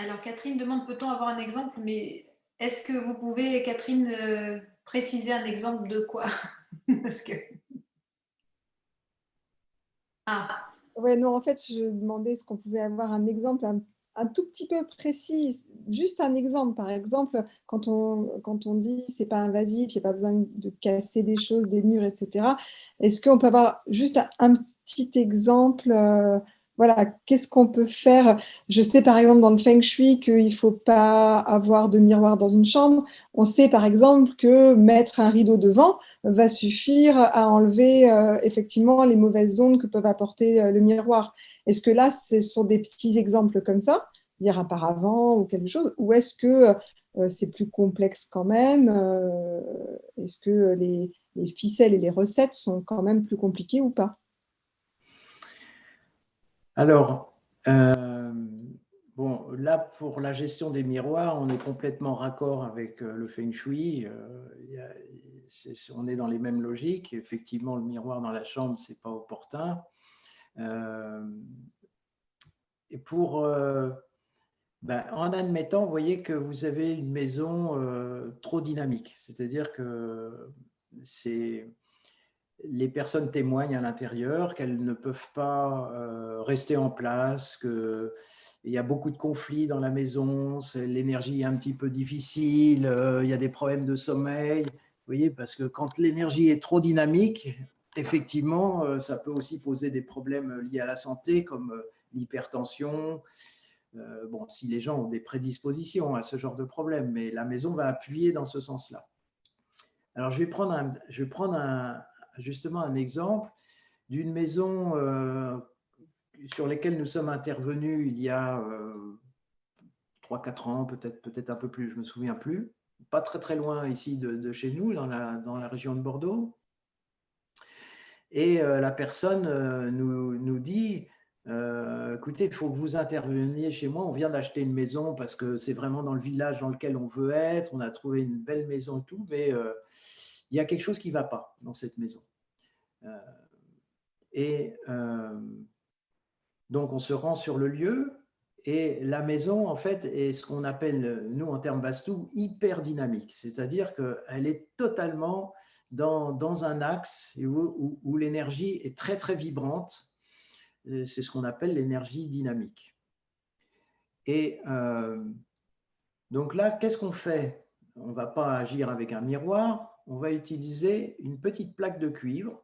Alors Catherine demande, peut-on avoir un exemple, mais est-ce que vous pouvez, Catherine, préciser un exemple de quoi? Parce que... Ah, Ouais, non, en fait, je demandais ce qu'on pouvait avoir un exemple un tout petit peu précis, juste un exemple. Par exemple, quand on dit c'est pas invasif, il n'y a pas besoin de casser des choses, des murs, etc. Est-ce qu'on peut avoir juste un petit exemple voilà, qu'est-ce qu'on peut faire? Je sais par exemple dans le Feng Shui qu'il ne faut pas avoir de miroir dans une chambre. On sait par exemple que mettre un rideau devant, va suffire à enlever effectivement les mauvaises ondes que peuvent apporter le miroir. Est-ce que là, ce sont des petits exemples comme ça, dire un paravent ou quelque chose, ou est-ce que c'est plus complexe quand même est-ce que les ficelles et les recettes sont quand même plus compliquées ou pas? Alors, bon, là, pour la gestion des miroirs, on est complètement raccord avec le Feng Shui. On est dans les mêmes logiques. Effectivement, le miroir dans la chambre, c'est pas opportun. Et en admettant, vous voyez que vous avez une maison trop dynamique, c'est-à-dire que les personnes témoignent à l'intérieur qu'elles ne peuvent pas rester en place, qu'il y a beaucoup de conflits dans la maison, l'énergie est un petit peu difficile, il y a des problèmes de sommeil. Vous voyez, parce que quand l'énergie est trop dynamique, effectivement, ça peut aussi poser des problèmes liés à la santé, comme l'hypertension. Bon, si les gens ont des prédispositions à ce genre de problème, mais la maison va appuyer dans ce sens-là. Alors, je vais prendre justement un exemple d'une maison sur laquelle nous sommes intervenus il y a 3-4 ans, peut-être un peu plus, je ne me souviens plus. Pas très très loin ici de chez nous, dans la région de Bordeaux. Et la personne nous dit, écoutez, il faut que vous interveniez chez moi, on vient d'acheter une maison parce que c'est vraiment dans le village dans lequel on veut être, on a trouvé une belle maison et tout, mais il y a quelque chose qui ne va pas dans cette maison. Et donc, on se rend sur le lieu et la maison, en fait, est ce qu'on appelle, nous, en termes bastou, hyper dynamique. C'est-à-dire qu'elle est totalement dans un axe où l'énergie est très, très vibrante. C'est ce qu'on appelle l'énergie dynamique. Et donc là, qu'est-ce qu'on fait? On ne va pas agir avec un miroir, on va utiliser une petite plaque de cuivre,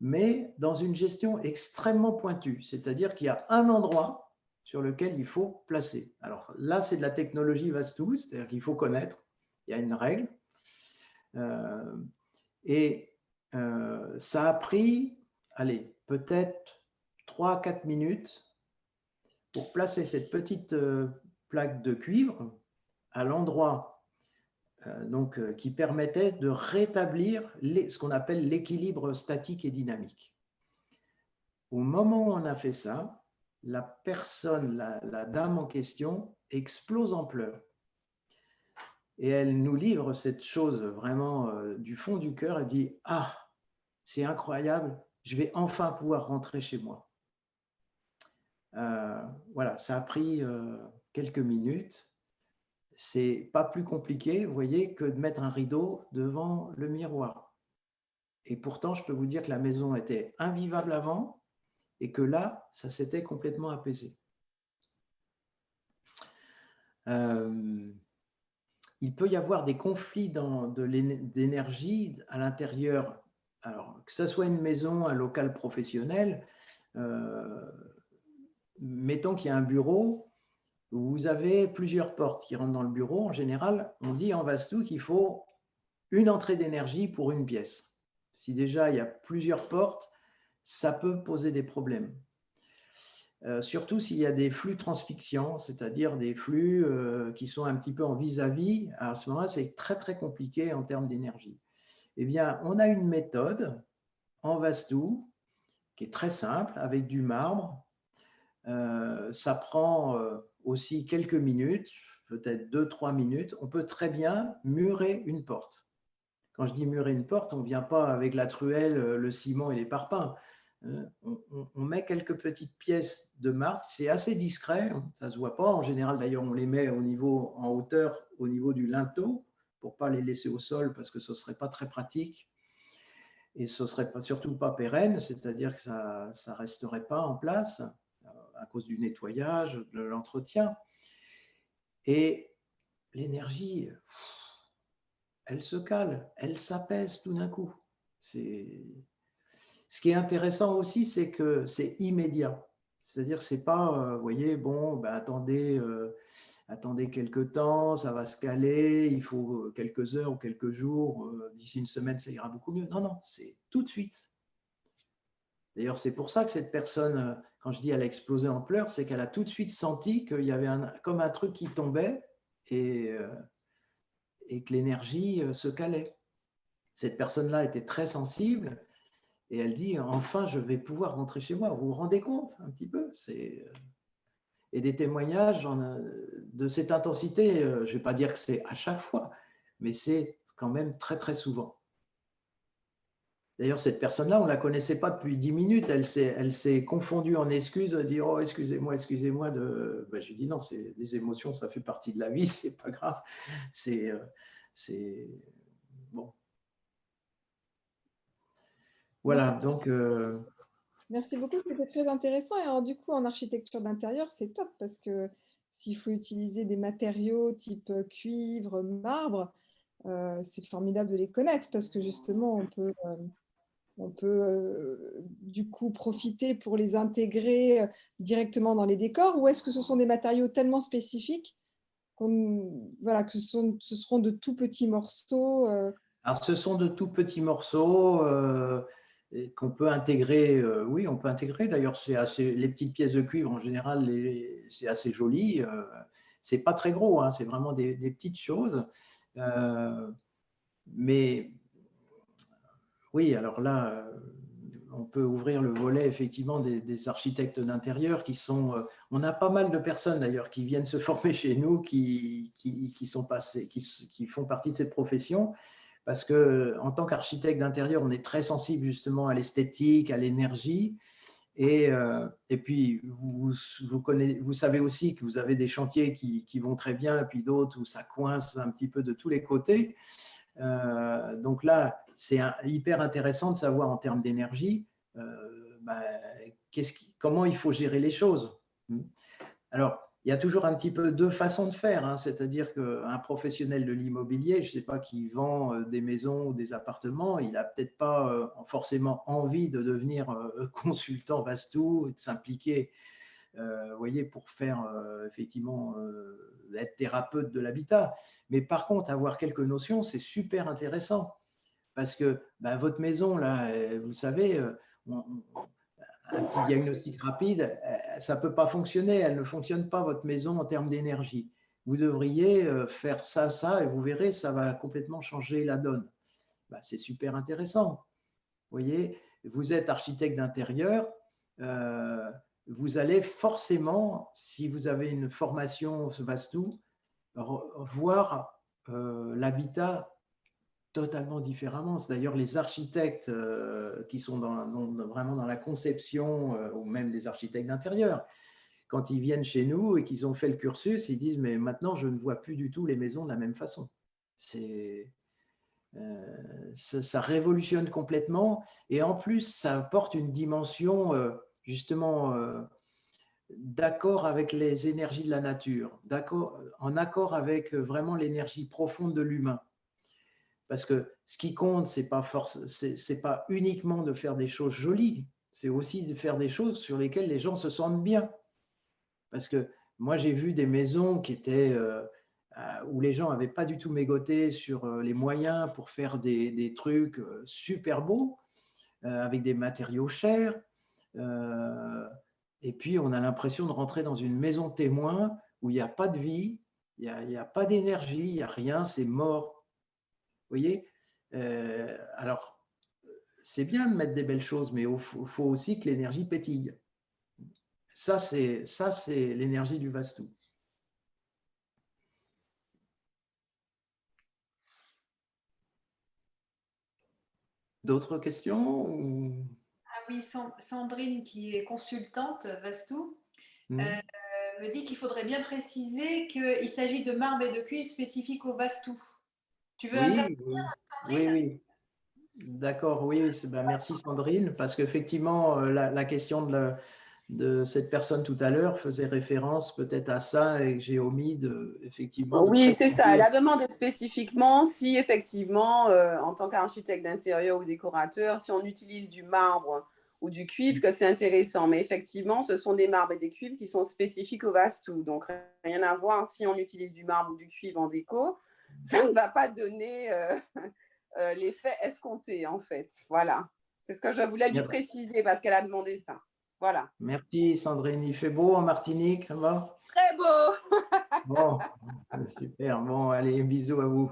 mais dans une gestion extrêmement pointue. C'est-à-dire qu'il y a un endroit sur lequel il faut placer. Alors là, c'est de la technologie Vastu, c'est-à-dire qu'il faut connaître, il y a une règle. Et ça a pris, allez, peut-être 3-4 minutes pour placer cette petite plaque de cuivre à l'endroit qui permettait de rétablir ce qu'on appelle l'équilibre statique et dynamique. Au moment où on a fait ça, la personne, la dame en question, explose en pleurs. Et elle nous livre cette chose vraiment du fond du cœur. Elle dit, ah, c'est incroyable, je vais enfin pouvoir rentrer chez moi. Voilà, ça a pris quelques minutes. C'est pas plus compliqué, vous voyez, que de mettre un rideau devant le miroir. Et pourtant, je peux vous dire que la maison était invivable avant et que là, ça s'était complètement apaisé. Il peut y avoir des conflits d'énergie à l'intérieur. Alors, que ce soit une maison, un local professionnel, mettons qu'il y a un bureau, vous avez plusieurs portes qui rentrent dans le bureau. En général, on dit en Vastu qu'il faut une entrée d'énergie pour une pièce. Si déjà il y a plusieurs portes, ça peut poser des problèmes. Surtout s'il y a des flux transfixiants, c'est-à-dire des flux qui sont un petit peu en vis-à-vis, à ce moment-là, c'est très très compliqué en termes d'énergie. Eh bien, on a une méthode en Vastu qui est très simple, avec du marbre. Ça prend aussi quelques minutes, peut-être 2-3 minutes. On peut très bien murer une porte. Quand je dis murer une porte, on ne vient pas avec la truelle, le ciment et les parpaings. On met quelques petites pièces de marbre, c'est assez discret, ça ne se voit pas. En général, d'ailleurs, on les met en hauteur, au niveau du linteau, pour ne pas les laisser au sol, parce que ce ne serait pas très pratique. Et ce ne serait surtout pas pérenne, c'est-à-dire que ça ne resterait pas en place à cause du nettoyage, de l'entretien. Et l'énergie, elle se cale, elle s'apaise tout d'un coup. Ce qui est intéressant aussi, c'est que c'est immédiat. C'est-à-dire que ce n'est pas, vous voyez, bon, ben attendez quelques temps, ça va se caler, il faut quelques heures ou quelques jours, d'ici une semaine, ça ira beaucoup mieux. Non, non, c'est tout de suite. D'ailleurs, c'est pour ça que cette personne, quand je dis elle a explosé en pleurs, c'est qu'elle a tout de suite senti qu'il y avait comme un truc qui tombait et que l'énergie se calait. Cette personne-là était très sensible et elle dit enfin, je vais pouvoir rentrer chez moi. Vous vous rendez compte un petit peu? Et des témoignages de cette intensité, je ne vais pas dire que c'est à chaque fois, mais c'est quand même très, très souvent. D'ailleurs, cette personne-là, on ne la connaissait pas depuis 10 minutes. Elle s'est confondue en excuses, de dire oh, excusez-moi, excusez-moi. Ben, je lui dis non, c'est des émotions, ça fait partie de la vie, c'est pas grave. C'est bon. Voilà, Merci. donc. Merci beaucoup, c'était très intéressant. Et alors, du coup, en architecture d'intérieur, c'est top parce que s'il faut utiliser des matériaux type cuivre, marbre, c'est formidable de les connaître parce que justement, on peut du coup profiter pour les intégrer directement dans les décors, ou est-ce que ce sont des matériaux tellement spécifiques voilà, que ce seront de tout petits morceaux Alors, ce sont de tout petits morceaux qu'on peut intégrer. Oui, on peut intégrer. D'ailleurs, les petites pièces de cuivre, en général, c'est assez joli. C'est pas très gros, hein, c'est vraiment des petites choses. Mais oui, alors là, on peut ouvrir le volet effectivement des architectes d'intérieur qui sont. On a pas mal de personnes d'ailleurs qui viennent se former chez nous, qui sont passés, qui font partie de cette profession. Parce que en tant qu'architecte d'intérieur, on est très sensible justement à l'esthétique, à l'énergie. Et puis, vous savez aussi que vous avez des chantiers qui vont très bien, et puis d'autres où ça coince un petit peu de tous les côtés. Donc là, c'est hyper intéressant de savoir en termes d'énergie bah, comment il faut gérer les choses. Alors, il y a toujours un petit peu deux façons de faire, hein, c'est-à-dire qu'un professionnel de l'immobilier, je ne sais pas, qui vend des maisons ou des appartements, il n'a peut-être pas forcément envie de devenir consultant Vastou et de s'impliquer, vous voyez, pour faire effectivement être thérapeute de l'habitat. Mais par contre, avoir quelques notions, c'est super intéressant parce que bah, votre maison, là, vous savez, un petit diagnostic rapide, ça ne peut pas fonctionner, elle ne fonctionne pas, votre maison, en termes d'énergie. Vous devriez faire ça, ça, et vous verrez, ça va complètement changer la donne. Bah, c'est super intéressant. Vous voyez, vous êtes architecte d'intérieur, vous allez forcément, si vous avez une formation Vastou, voir l'habitat totalement différemment. C'est d'ailleurs les architectes qui sont vraiment dans la conception, ou même les architectes d'intérieur, quand ils viennent chez nous et qu'ils ont fait le cursus, ils disent mais maintenant je ne vois plus du tout les maisons de la même façon. Ça révolutionne complètement et en plus ça apporte une dimension justement d'accord avec les énergies de la nature, en accord avec vraiment l'énergie profonde de l'humain. Parce que ce qui compte, c'est pas uniquement de faire des choses jolies, c'est aussi de faire des choses sur lesquelles les gens se sentent bien. Parce que moi, j'ai vu des maisons qui étaient où les gens n'avaient pas du tout mégoté sur les moyens pour faire des trucs super beaux, avec des matériaux chers. Et puis, on a l'impression de rentrer dans une maison témoin où il n'y a pas de vie, il n'y a pas d'énergie, il n'y a rien, c'est mort. Vous voyez, alors, c'est bien de mettre des belles choses, mais il faut aussi que l'énergie pétille. Ça, c'est l'énergie du Vastou. D'autres questions ou... oui, Sandrine, qui est consultante Vastu, Hmm. me dit qu'il faudrait bien préciser qu'il s'agit de marbre et de cuivre spécifiques au Vastu. Tu veux intervenir, Oui, oui, oui, Sandrine? oui. D'accord, oui, ben, merci Sandrine, parce qu'effectivement, la question de cette personne tout à l'heure faisait référence peut-être à ça et que j'ai omis effectivement de Oui, c'est ça. Elle préciser. a demandé spécifiquement si effectivement, en tant qu'architecte d'intérieur ou décorateur, si on utilise du marbre ou du cuivre, que c'est intéressant. Mais effectivement, ce sont des marbres et des cuivres qui sont spécifiques au Vastu. Donc, rien à voir si on utilise du marbre ou du cuivre en déco. Ça ne va pas donner l'effet escompté, en fait. Voilà. C'est ce que je voulais lui préciser parce qu'elle a demandé ça. Voilà. Merci Sandrine. Il fait beau en Martinique, ça va? Très beau. Bon, super. Bon, allez, bisous à vous.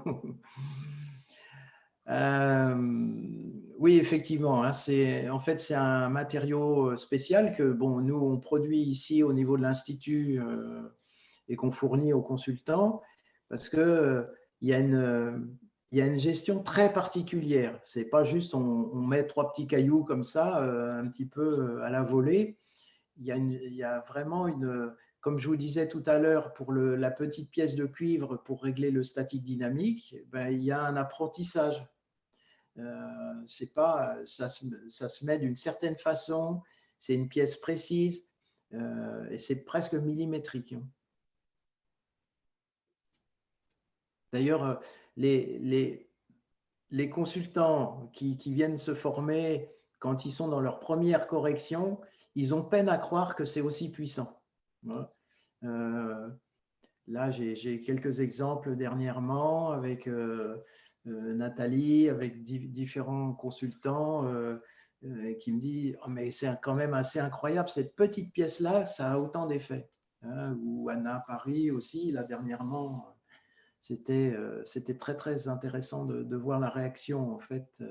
Euh, oui, effectivement, hein, en fait, c'est un matériau spécial que bon, nous, on produit ici au niveau de l'Institut et qu'on fournit aux consultants parce que il y a une gestion très particulière. C'est pas juste on met trois petits cailloux comme ça, un petit peu à la volée. Il y a vraiment comme je vous disais tout à l'heure, pour la petite pièce de cuivre pour régler le statique dynamique, ben, il y a un apprentissage. C'est pas, ça se met d'une certaine façon, c'est une pièce précise et c'est presque millimétrique. D'ailleurs, les consultants qui viennent se former, quand ils sont dans leur première correction, ils ont peine à croire que c'est aussi puissant. Là, j'ai quelques exemples dernièrement avec Nathalie, avec différents consultants qui me disent oh, mais c'est quand même assez incroyable, cette petite pièce-là, ça a autant d'effets. Hein, ou Anna Paris aussi, là dernièrement, c'était très très intéressant de voir la réaction en fait.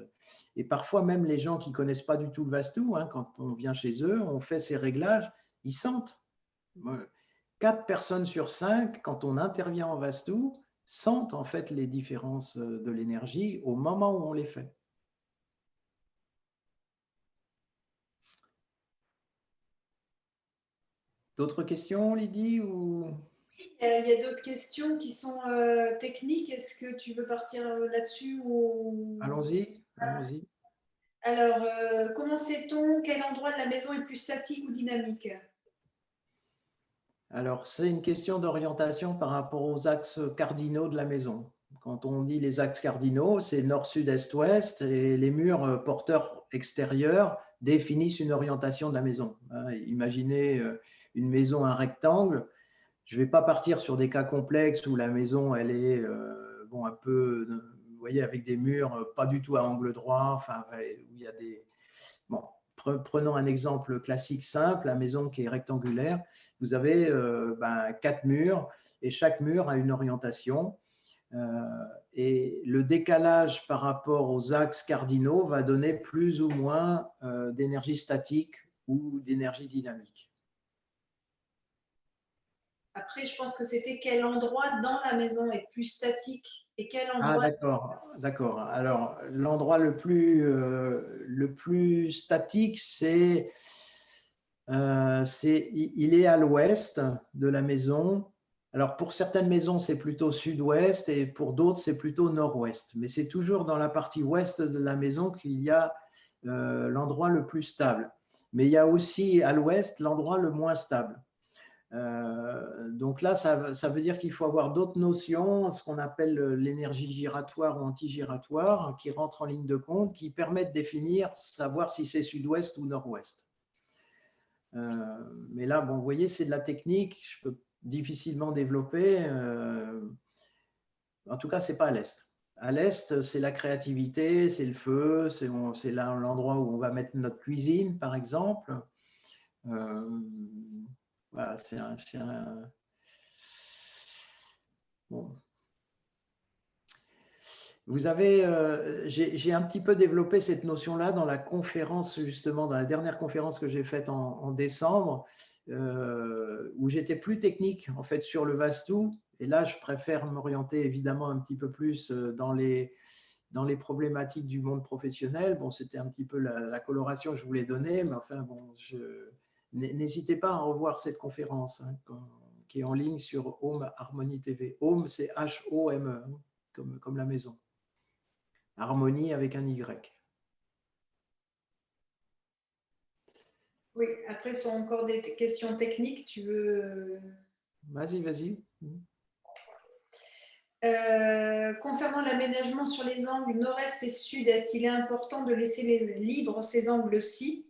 Et parfois même les gens qui connaissent pas du tout le Vastu, hein, quand on vient chez eux, on fait ces réglages, ils sentent. 4 personnes sur 5, quand on intervient en Vastu, sentent en fait les différences de l'énergie au moment où on les fait. D'autres questions, Lydie ou... Il y a d'autres questions qui sont techniques. Est-ce que tu veux partir là-dessus ou... Allons-y, allons-y. Alors, comment sait-on quel endroit de la maison est plus statique ou dynamique? Alors, c'est une question d'orientation par rapport aux axes cardinaux de la maison. Quand on dit les axes cardinaux, c'est nord, sud, est, ouest, et les murs porteurs extérieurs définissent une orientation de la maison. Imaginez une maison, un rectangle. Je ne vais pas partir sur des cas complexes où la maison, elle est bon, un peu, vous voyez, avec des murs pas du tout à angle droit, enfin, où il y a des... Bon, prenons un exemple classique simple, la maison qui est rectangulaire. Vous avez 4 murs et chaque mur a une orientation. Et le décalage par rapport aux axes cardinaux va donner plus ou moins d'énergie statique ou d'énergie dynamique. Après, je pense que c'était quel endroit dans la maison est plus statique et quel Ah, endroit... d'accord, d'accord. Alors, l'endroit le plus statique, il est à l'ouest de la maison. Alors, pour certaines maisons, c'est plutôt sud-ouest et pour d'autres, c'est plutôt nord-ouest. Mais c'est toujours dans la partie ouest de la maison qu'il y a l'endroit le plus stable. Mais il y a aussi à l'ouest l'endroit le moins stable. Donc là, ça veut dire qu'il faut avoir d'autres notions, ce qu'on appelle l'énergie giratoire ou anti-giratoire, qui rentrent en ligne de compte, qui permettent de définir, savoir si c'est sud-ouest ou nord-ouest. Mais là, bon, vous voyez, c'est de la technique, je peux difficilement développer. En tout cas, c'est pas à l'est. À l'est, c'est la créativité, c'est le feu, c'est là l'endroit où on va mettre notre cuisine, par exemple. Voilà, bon. Vous avez, j'ai un petit peu développé cette notion-là dans la conférence, justement, dans la dernière conférence que j'ai faite en décembre, où j'étais plus technique, en fait, sur le Vastu. Et là, je préfère m'orienter évidemment un petit peu plus dans dans les problématiques du monde professionnel, bon, c'était un petit peu la coloration que je voulais donner, mais enfin, bon, n'hésitez pas à revoir cette conférence hein, qui est en ligne sur Home Harmonie TV. Home, c'est H-O-M-E, hein, comme la maison. Harmonie avec un Y. Oui, après, ce sont encore des questions techniques. Tu veux… Vas-y. Concernant l'aménagement sur les angles nord-est et sud-est, il est important de laisser libres ces angles-ci.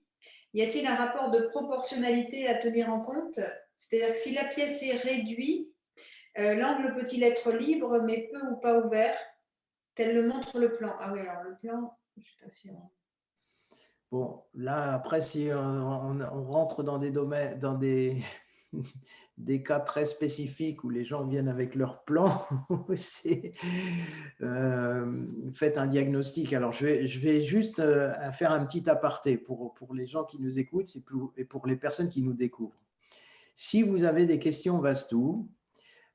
Y a-t-il un rapport de proportionnalité à tenir en compte? C'est-à-dire que si la pièce est réduite, l'angle peut-il être libre mais peu ou pas ouvert, tel le montre le plan? Ah oui, alors le plan, je ne sais pas si on… Bon, là, après, si on rentre dans des domaines, dans des cas très spécifiques où les gens viennent avec leur plan, faites un diagnostic. Alors, je vais juste faire un petit aparté pour les gens qui nous écoutent et pour les personnes qui nous découvrent. Si vous avez des questions Vastu,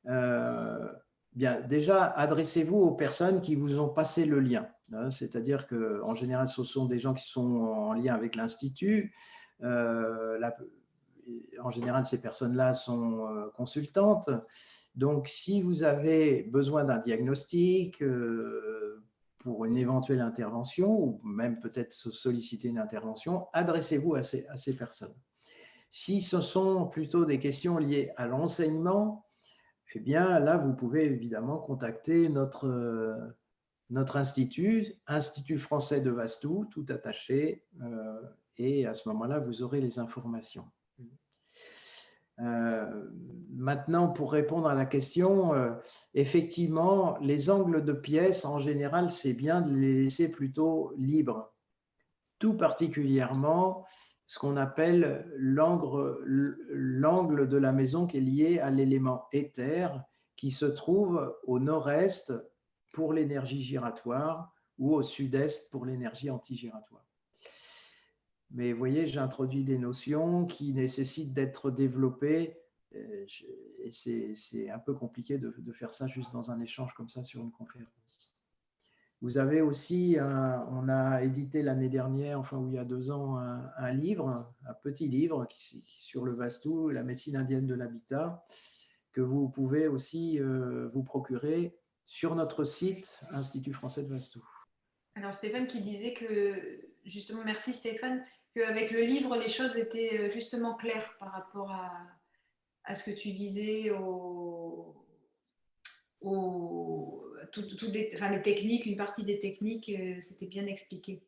bien, déjà, adressez-vous aux personnes qui vous ont passé le lien. Hein, c'est-à-dire qu'en général, ce sont des gens qui sont en lien avec l'Institut. En général, ces personnes-là sont consultantes. Donc, si vous avez besoin d'un diagnostic pour une éventuelle intervention, ou même peut-être solliciter une intervention, adressez-vous à ces personnes. Si ce sont plutôt des questions liées à l'enseignement, eh bien, là, vous pouvez évidemment contacter notre institut, Institut français de Vastu, tout attaché, et à ce moment-là, vous aurez les informations. Maintenant, pour répondre à la question, effectivement, les angles de pièces, en général, c'est bien de les laisser plutôt libres, tout particulièrement ce qu'on appelle l'angle de la maison qui est lié à l'élément éther, qui se trouve au nord-est pour l'énergie giratoire ou au sud-est pour l'énergie antigiratoire. Mais vous voyez, j'ai introduit des notions qui nécessitent d'être développées et c'est un peu compliqué de faire ça juste dans un échange comme ça sur une conférence. Vous avez aussi, on a édité l'année dernière, enfin il y a 2 ans, un livre, un petit livre sur le Vastu, la médecine indienne de l'habitat, que vous pouvez aussi vous procurer sur notre site Institut français de Vastu. Alors Stéphane qui disait que, justement, merci Stéphane, qu'avec le livre, les choses étaient justement claires par rapport à ce que tu disais, toutes les techniques, une partie des techniques, c'était bien expliqué.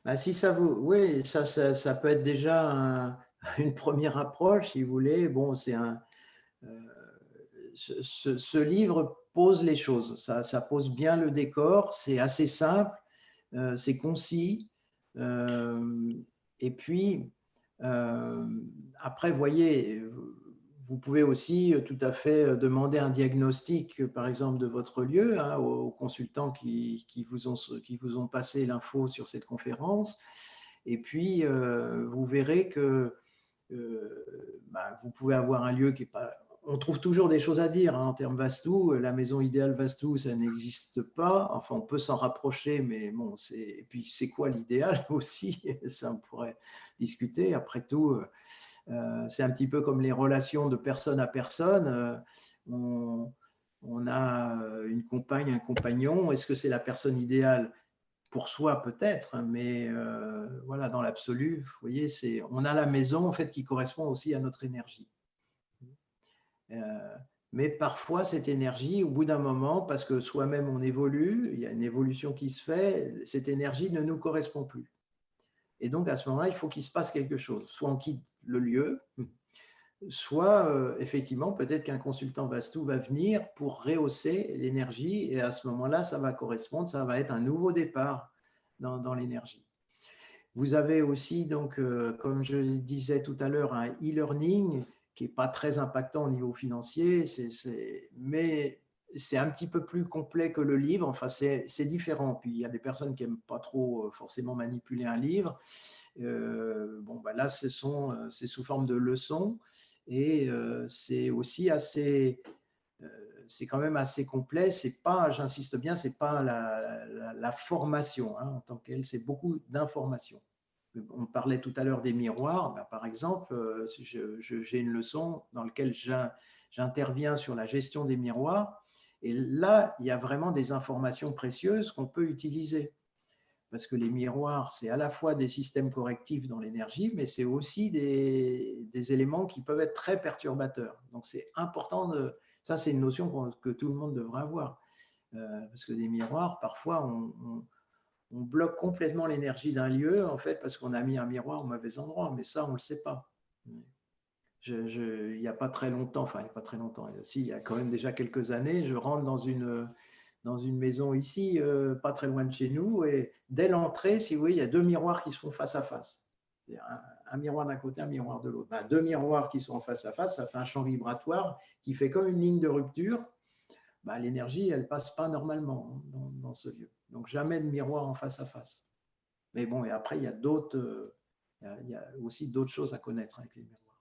Ben, si ça vous, oui, ça peut être déjà une première approche, si vous voulez. Bon, c'est ce livre pose les choses, ça pose bien le décor, c'est assez simple, c'est concis, et puis après, voyez, vous pouvez aussi tout à fait demander un diagnostic, par exemple, de votre lieu hein, aux consultants qui vous ont passé l'info sur cette conférence. Et puis, vous verrez que vous pouvez avoir un lieu qui n'est pas… On trouve toujours des choses à dire hein, en termes Vastu. La maison idéale Vastu, ça n'existe pas. Enfin, on peut s'en rapprocher, mais bon, et puis c'est quoi l'idéal aussi? Ça, on pourrait discuter. Après tout, c'est un petit peu comme les relations de personne à personne. On a une compagne, un compagnon. Est-ce que c'est la personne idéale? Pour soi peut-être, mais voilà, dans l'absolu, vous voyez, on a la maison en fait qui correspond aussi à notre énergie. Mais parfois, cette énergie, au bout d'un moment, parce que soi-même on évolue, il y a une évolution qui se fait, cette énergie ne nous correspond plus. Et donc, à ce moment-là, il faut qu'il se passe quelque chose. Soit on quitte le lieu, soit, effectivement, peut-être qu'un consultant Vastu va venir pour rehausser l'énergie, et à ce moment-là, ça va correspondre, ça va être un nouveau départ dans l'énergie. Vous avez aussi, donc, comme je le disais tout à l'heure, un e-learning qui n'est pas très impactant au niveau financier, mais c'est un petit peu plus complet que le livre. Enfin, c'est différent. Puis, il y a des personnes qui n'aiment pas trop forcément manipuler un livre. Bon, bah là, c'est sous forme de leçons et c'est aussi assez… c'est quand même assez complet. C'est pas, j'insiste bien, c'est pas la formation en tant qu'elle, c'est beaucoup d'informations. On parlait tout à l'heure des miroirs. Ben, par exemple, j'ai une leçon dans laquelle j'interviens sur la gestion des miroirs. Et là, il y a vraiment des informations précieuses qu'on peut utiliser. Parce que les miroirs, c'est à la fois des systèmes correctifs dans l'énergie, mais c'est aussi des éléments qui peuvent être très perturbateurs. Donc c'est important, ça c'est une notion que tout le monde devrait avoir. Parce que des miroirs, parfois, on bloque complètement l'énergie d'un lieu, en fait, parce qu'on a mis un miroir au mauvais endroit, mais ça, on ne le sait pas. Il n'y a pas très longtemps, enfin, il n'y a pas très longtemps, si, il y a quand même déjà quelques années, je rentre dans une maison ici, pas très loin de chez nous, et dès l'entrée, si vous voyez, il y a deux miroirs qui se font face à face. Un miroir d'un côté, un miroir de l'autre. Ben, deux miroirs qui sont en face à face, ça fait un champ vibratoire qui fait comme une ligne de rupture. Ben, l'énergie, elle ne passe pas normalement dans ce lieu. Donc, jamais de miroir en face à face. Mais bon, et après, il y a aussi d'autres choses à connaître avec les miroirs.